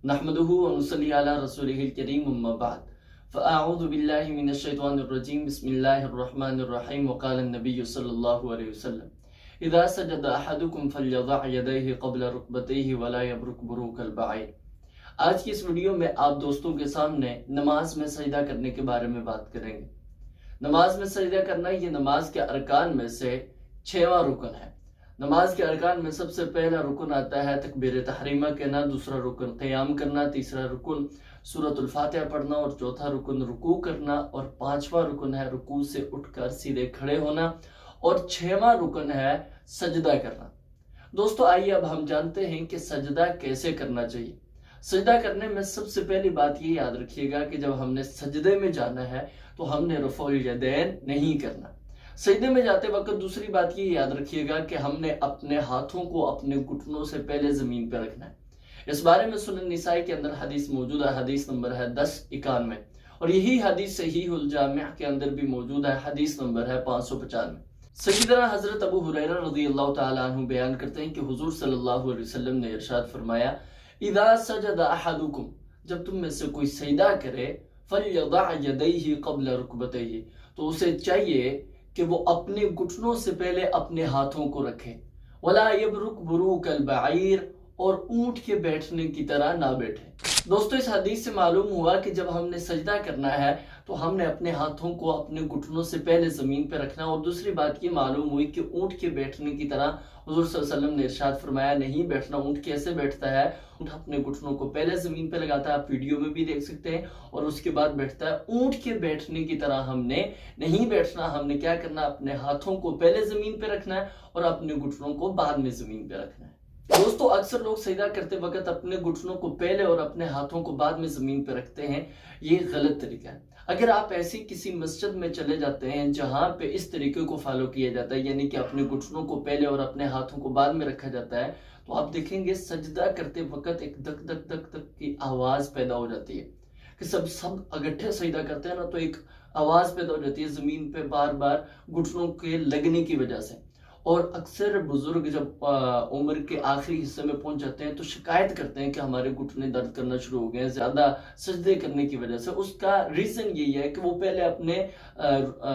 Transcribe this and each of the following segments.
नहमदुहु व नुसल्ली अला रसूलिहिल करीम अम्मा बाद फ़अऊज़ु बिल्लाहि मिनश शैतानिर रजीम बिस्मिल्लाहिर रहमानिर रहीम व क़ाला नबिय्यु सल्लल्लाहु अलैहि वसल्लम इज़ा सजदा अहदुकुम फल्यज़अ यदैहि क़ब्ल रुकबतैहि व ला यब्रुक बुरूकल बईर। आज की इस वीडियो में आप दोस्तों के सामने नमाज में सजदा करने के बारे में बात करेंगे। नमाज में सजदा करना ये नमाज के अरकान में से 6वां रुकन है। नमाज के अरकान में सबसे पहला रुकन आता है तकबीर तहरीमा कहना, दूसरा रुकन क़याम करना, तीसरा रुकन सूरतुल फातिहा पढ़ना और चौथा रुकन रुकू करना और पांचवा रुकन है रुकू से उठकर सीधे खड़े होना और 6वां रुकन है सजदा करना। दोस्तों आइए अब हम जानते हैं कि सजदा कैसे करना चाहिए। सजदा करने में सबसे पहली बात ये याद रखिएगा कि जब हमने सजदे में जाना है तो हमने रफ़उल यदैन नहीं करना। सजदे में जाते वक्त दूसरी बात ये याद रखिएगा कि हमने अपने हाथों को अपने घुटनों से पहले जमीन पर रखना है। इस बारे में सुनन निसाई के अंदर हदीस मौजूद है, हदीस नंबर है 1091 और यही हदीस सहीहुल जामिअ के अंदर भी मौजूद है, हदीस नंबर है 595। सय्यदना हजरत अबू हुरैरा रज़ियल्लाहु तआला अन्हु बयान करते हैं कि हुजूर सल्लल्लाहु अलैहि वसल्लम ने इरशाद फरमाया, इज़ा सजदा अहदुकुम, जब तुम में से कोई सजदा करे, फल्यज़अ यदैहि क़ब्ल रुकबतैहि, तो उसे चाहिए कि वो अपने घुटनों से पहले अपने हाथों को रखे। वला यब्रुक बुरूकल बईर, और ऊंट के बैठने की तरह ना बैठे। दोस्तों इस हदीस से मालूम हुआ कि जब हमने सजदा करना है तो हमने अपने हाथों को अपने घुटनों से पहले जमीन पर रखना। और दूसरी बात ये मालूम हुई कि ऊंट के बैठने की तरह हुजूर सल्लल्लाहु अलैहि वसल्लम ने इरशाद फरमाया नहीं बैठना। ऊंट कैसे बैठता है? ऊंट अपने घुटनों को पहले जमीन पर लगाता है, आप वीडियो में भी देख सकते हैं, और उसके बाद बैठता है। ऊंट के बैठने की तरह हमने नहीं बैठना। हमने क्या करना? अपने हाथों को पहले जमीन पर रखना है और अपने घुटनों को बाद में जमीन पर रखना है। दोस्तों अक्सर लोग सजदा करते वक्त अपने घुटनों को पहले और अपने हाथों को बाद में जमीन पर रखते हैं। ये गलत तरीका है। अगर आप ऐसी किसी मस्जिद में चले जाते हैं जहां पे इस तरीके को फॉलो किया जाता है, यानी कि अपने घुटनों को पहले और अपने हाथों को बाद में रखा जाता है, तो आप देखेंगे सजदा करते वक्त एक धक धक धक धक की आवाज पैदा हो जाती है कि सब इकट्ठे सजदा करते हैं ना, तो एक आवाज पैदा हो जाती है जमीन पे बार बार घुटनों के लगने की वजह से। और अक्सर बुजुर्ग जब उम्र के आखिरी हिस्से में पहुंच जाते हैं तो शिकायत करते हैं कि हमारे घुटने दर्द करना शुरू हो गए हैं ज्यादा सजदे करने की वजह से। उसका रीजन यही है कि वो पहले अपने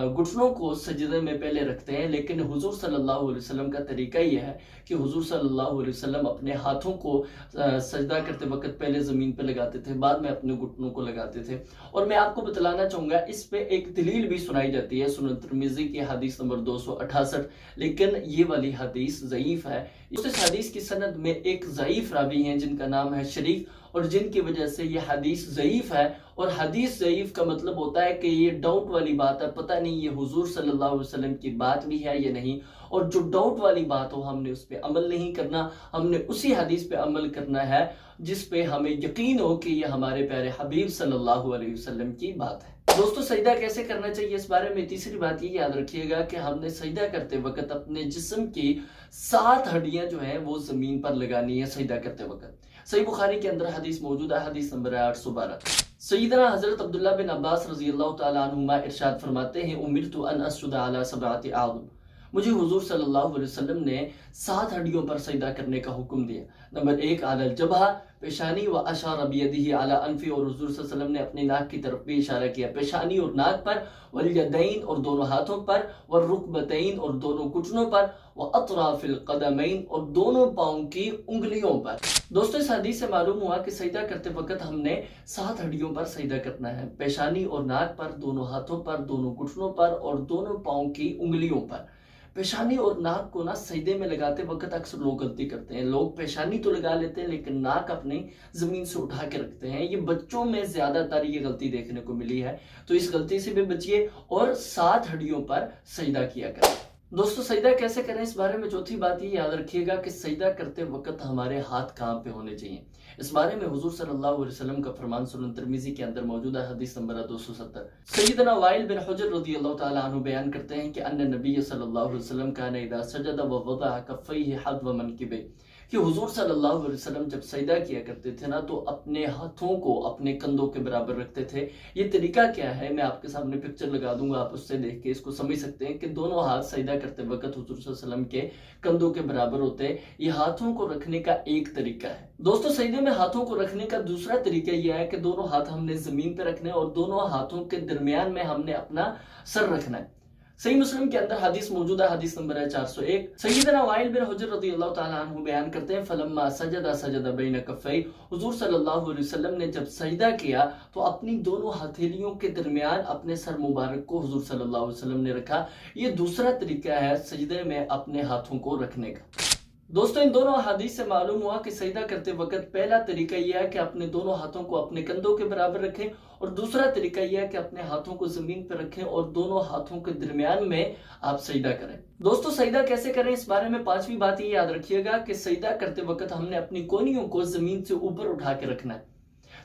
घुटनों को सजदे में पहले रखते हैं। लेकिन हुजूर सल्लल्लाहु अलैहि वसल्लम का तरीका यह है कि हुजूर सल्लल्लाहु अलैहि वसल्लम अपने हाथों को सजदा करते वक्त पहले जमीन पर लगाते थे, बाद में अपने घुटनों को लगाते थे। और मैं आपको बतलाना चाहूंगा इस पे एक दलील भी सुनाई जाती है सुनन तिर्मिज़ी की हदीस नंबर 268, लेकिन ये वाली हदीस ज़ईफ है। इस हदीस की सनद में एक ज़ईफ रावी हैं जिनका नाम है शरीक, और जिनकी वजह से ये हदीस ज़ईफ है। और हदीस ज़ईफ का मतलब होता है कि ये डाउट वाली बात है, पता नहीं ये हुजूर सल्लल्लाहु अलैहि वसल्लम की बात भी है या नहीं। और जो डाउट वाली बात हो हमने उस पर अमल नहीं करना, हमने उसी हदीस पे अमल करना है जिस पे हमें यकीन हो कि ये हमारे प्यारे हबीब सल्लल्लाहु अलैहि वसल्लम की बात है। दोस्तों सजदा कैसे करना चाहिए इस बारे में तीसरी बात ये याद रखिएगा कि हमने सजदा करते वक्त अपने जिस्म की 7 हड्डियां जो है वो जमीन पर लगानी है सजदा करते वक्त। सही बुखारी के अंदर हदीस मौजूद है, हदीस नंबर 812। सय्यदना हजरत अब्दुल्लाह बिन अब्बास रज़ियल्लाहु तआला अन्हुमा इरशाद फरमाते हैं, उमिरतु अन अस्जुदा अला सबअति आज़म, मुझे हुजूर सल्लल्लाहु अलैहि वसल्लम ने 7 हड्डियों पर सजदा करने का हुक्म दिया। नंबर 1 अलल जबहा, पेशानी, व अशारा बियदिही अला अनफी, और हुजूर सल्लल्लाहु अलैहि वसल्लम ने अपनी नाक की तरफ भी इशारा किया, पेशानी और नाक पर, वल यदैन, और दोनों हाथों पर, व रुकबतैन, और दोनों घुटनों पर, व अतराफिल कदमैन, और दोनों पांव की उंगलियों पर। दोस्तों इस हदीस से मालूम हुआ कि सजदा करते वक्त हमने 7 हड्डियों पर सजदा करना है, पेशानी और नाक पर, दोनों हाथों पर, दोनों घुटनों पर और दोनों पांव की उंगलियों पर। पेशानी और नाक को ना सजदे में लगाते वक्त अक्सर लोग गलती करते हैं। लोग पेशानी तो लगा लेते हैं लेकिन नाक अपनी जमीन से उठा के रखते हैं। ये बच्चों में ज्यादातर ये गलती देखने को मिली है, तो इस गलती से भी बचिए और 7 हड्डियों पर सजदा किया करें। दोस्तों सजदा कैसे करें इस बारे में चौथी बात ये याद रखिएगा कि सजदा करते वक्त हमारे हाथ कहाँ पे होने चाहिए। इस बारे में हुजूर सल्लल्लाहु अलैहि वसल्लम का फरमान सुनन तिर्मिज़ी के अंदर मौजूद है, हदीस नंबर 270। सय्यदना वाइल बिन हुजर रज़ियल्लाहु तआला अन्हु बयान करते हैं कि अन्ना नबी सल्लल्लाहु अलैहि वसल्लम कान इज़ा सजदा व वज़अ कफ़ैहि हज़व मनकिबैहि, کہ حضور صلی اللہ علیہ وسلم جب سجدہ کیا کرتے تھے نا تو اپنے ہاتھوں کو اپنے کندھوں کے برابر رکھتے تھے۔ یہ طریقہ کیا ہے میں آپ کے سامنے پکچر لگا دوں گا، آپ اس سے دیکھ کے اس کو سمجھ سکتے ہیں کہ دونوں ہاتھ سجدہ کرتے وقت حضور صلی اللہ علیہ وسلم کے کندھوں کے برابر ہوتے ہیں۔ یہ ہاتھوں کو رکھنے کا ایک طریقہ ہے۔ دوستو سجدے میں ہاتھوں کو رکھنے کا دوسرا طریقہ یہ ہے کہ دونوں ہاتھ ہم نے زمین پہ رکھنے اور دونوں ہاتھوں کے درمیان میں ہم نے اپنا سر رکھنا ہے۔ صحیح مسلم کے اندر حدیث موجود ہے، حدیث نمبر ہے 401۔ سیدنا وائل بن حجر رضی اللہ تعالیٰ عنہ بیان کرتے ہیں فلما سجد بین کفی، حضور صلی اللہ علیہ وسلم نے جب سجدہ کیا تو اپنی دونوں ہتھیلیوں کے درمیان اپنے سر مبارک کو حضور صلی اللہ علیہ وسلم نے رکھا۔ یہ دوسرا طریقہ ہے سجدے میں اپنے ہاتھوں کو رکھنے کا۔ دوستو ان دونوں احادیث سے معلوم ہوا کہ سجدہ کرتے وقت پہلا طریقہ یہ ہے کہ اپنے دونوں ہاتھوں کو اپنے کندھوں کے برابر رکھیں، اور دوسرا طریقہ یہ ہے کہ اپنے ہاتھوں کو زمین پر رکھیں اور دونوں ہاتھوں کے درمیان میں آپ سجدہ کریں۔ دوستو سجدہ کیسے کریں اس بارے میں پانچویں بات یہ یاد رکھیے گا کہ سجدہ کرتے وقت ہم نے اپنی کونیوں کو زمین سے اوپر اٹھا کے رکھنا ہے۔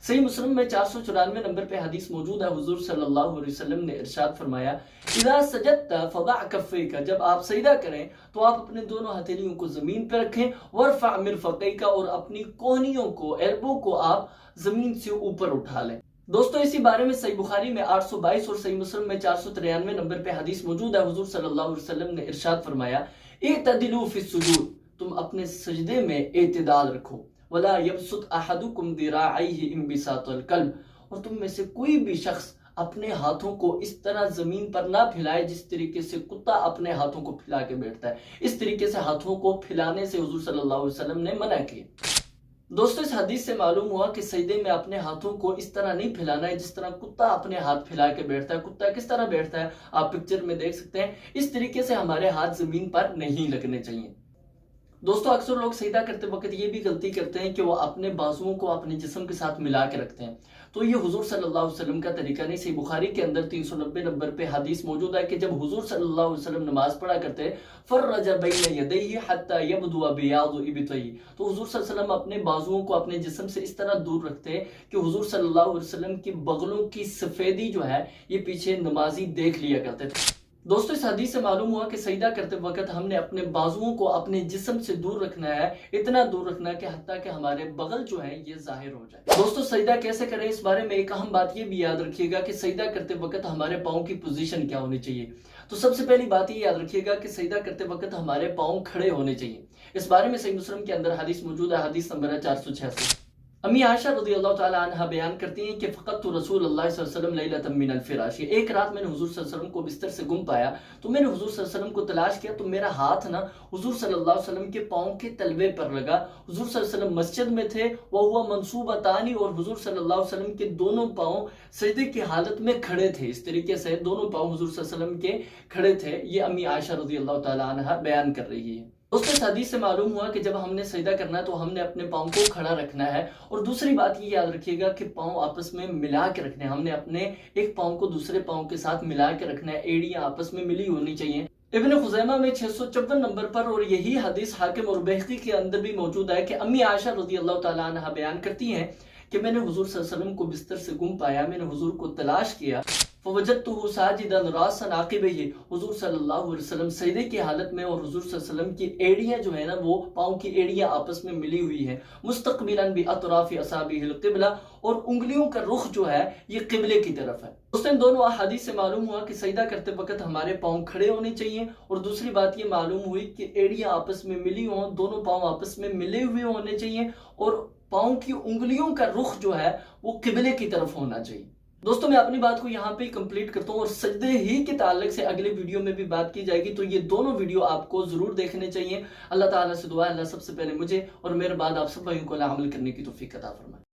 صحیح مسلم میں 494 نمبر پہ حدیث موجود ہے، حضور صلی اللہ علیہ وسلم نے ارشاد فرمایا اذا سجدت فضع کفیک، جب آپ سجدہ کریں تو آپ اپنے دونوں ہتھیلیوں کو زمین پہ رکھیں، وارفع مرفقیک، اور اپنی کونیوں کو ایلبو کو آپ زمین سے اوپر اٹھا لیں۔ دوستو اسی بارے میں صحیح بخاری میں 822 اور صحیح مسلم میں 493 نمبر پہ حدیث موجود ہے، حضور صلی اللہ علیہ وسلم نے ارشاد فرمایا اعتدلوا فی السجود، تم اپنے سجدے میں اعتدال رکھو، ولا یبسط احدکم ذراعیہ انبساط الکلب، اور تم میں سے کوئی بھی شخص اپنے ہاتھوں کو اس طرح زمین پر نہ پھیلائے جس طریقے سے کتا اپنے ہاتھوں کو پھیلا کے بیٹھتا ہے۔ اس طریقے سے ہاتھوں کو پھیلانے سے حضور صلی اللہ علیہ وسلم نے منع کیا۔ دوستو اس حدیث سے معلوم ہوا کہ سجدے میں اپنے ہاتھوں کو اس طرح نہیں پھیلانا ہے جس طرح کتا اپنے ہاتھ پھیلا کے بیٹھتا ہے۔ کتا کس طرح بیٹھتا ہے آپ پکچر میں دیکھ سکتے ہیں، اس طریقے سے ہمارے ہاتھ زمین پر نہیں لگنے چاہیے۔ دوستو اکثر لوگ سجدہ کرتے وقت یہ بھی غلطی کرتے ہیں کہ وہ اپنے بازوؤں کو اپنے جسم کے ساتھ ملا کے رکھتے ہیں، تو یہ حضور صلی اللہ علیہ وسلم کا طریقہ نہیں۔ صحیح بخاری کے اندر 390 نمبر پہ حدیث موجود ہے کہ جب حضور صلی اللہ علیہ وسلم نماز پڑھا کرتے فرج بین یدیہ حتی یبدو بیاض ابطیہ، تو حضور صلی اللہ علیہ وسلم اپنے بازوؤں کو اپنے جسم سے اس طرح دور رکھتے کہ حضور صلی اللہ علیہ وسلم کی بغلوں کی سفیدی جو ہے یہ پیچھے نمازی دیکھ لیا کرتے تھے۔ دوستو اس حدیث سے معلوم ہوا کہ سجدہ کرتے وقت ہم نے اپنے بازوؤں کو اپنے جسم سے دور رکھنا ہے، اتنا دور رکھنا ہے کہ حتیٰ کہ ہمارے بغل جو ہیں یہ ظاہر ہو جائے۔ دوستو سجدہ کیسے کریں اس بارے میں ایک اہم بات یہ بھی یاد رکھیے گا کہ سجدہ کرتے وقت ہمارے پاؤں کی پوزیشن کیا ہونی چاہیے۔ تو سب سے پہلی بات یہ یاد رکھیے گا کہ سجدہ کرتے وقت ہمارے پاؤں کھڑے ہونے چاہیے۔ اس بارے میں صحیح مسلم کے اندر حدیث موجود ہے، حدیث نمبر ہے 486۔ امی عائشہ رضی اللہ تعالیٰ عنہ بیان کرتی ہیں کہ فقدت رسول اللہ صلی اللہ علیہ وسلم لیلۃ من الفراش، ایک رات میں نے حضور صلی اللہ علیہ وسلم کو بستر سے گم پایا تو میں نے حضور صلی اللہ علیہ وسلم کو تلاش کیا تو میرا ہاتھ نا حضور صلی اللہ علیہ وسلم کے پاؤں کے تلوے پر لگا۔ حضور صلی اللہ علیہ وسلم مسجد میں تھے، وہ منصوبتانی، اور حضور صلی اللہ علیہ وسلم کے دونوں پاؤں سجدے کی حالت میں کھڑے تھے، اس طریقے سے دونوں پاؤں حضور صلی اللہ علیہ وسلم کے کھڑے تھے۔ یہ امی عائشہ رضی اللہ تعالیٰ عنہ بیان کر رہی ہے۔ اس حدیث سے معلوم ہوا کہ جب ہم نے سجدہ کرنا ہے تو ہم نے اپنے پاؤں کو کھڑا رکھنا ہے، اور دوسری بات یہ یاد رکھیے گا کہ پاؤں آپس میں ملا کے رکھنے ہیں۔ ہم نے اپنے ایک پاؤں کو دوسرے پاؤں کے ساتھ ملا کے رکھنا ہے، ایڑیاں آپس میں ملی ہونی چاہیے۔ ابن خزیمہ میں 654 نمبر پر اور یہی حدیث حاکم اور بہقی کے اندر بھی موجود ہے کہ امی عائشہ رضی اللہ تعالیٰ عنہ بیان کرتی ہیں کہ میں نے حضور صلی اللہ علیہ وسلم کو بستر سے گم پایا، میں نے حضور کو تلاش کیا، فوجدتہ ساجدا راسا عقبیہ، حضور صلی اللہ علیہ وسلم سجدے کی حالت میں، اور حضور صلی اللہ علیہ وسلم کی ایڑیاں جو ہیں نا وہ پاؤں کی ایڑیاں آپس میں ملی ہوئی ہیں، مستقبلا باطراف اصابعہ القبلہ، اور انگلیوں کا رخ جو ہے یہ قبلے کی طرف ہے۔ اس دن دونوں احادیث سے معلوم ہوا کہ سجدہ کرتے وقت ہمارے پاؤں کھڑے ہونے چاہیے، اور دوسری بات یہ معلوم ہوئی کہ ایڑیاں آپس میں ملی ہوں، دونوں پاؤں آپس میں ملے ہوئے ہونے چاہیے، اور پاؤں کی انگلیوں کا رخ جو ہے وہ قبلے کی طرف ہونا چاہیے۔ دوستو میں اپنی بات کو یہاں پہ کمپلیٹ کرتا ہوں، اور سجدے ہی کے تعلق سے اگلے ویڈیو میں بھی بات کی جائے گی، تو یہ دونوں ویڈیو آپ کو ضرور دیکھنے چاہیے۔ اللہ تعالیٰ سے دعا ہے اللہ سب سے پہلے مجھے اور میرے بعد آپ سب بھائیوں کو عمل کرنے کی توفیق عطا فرمائے۔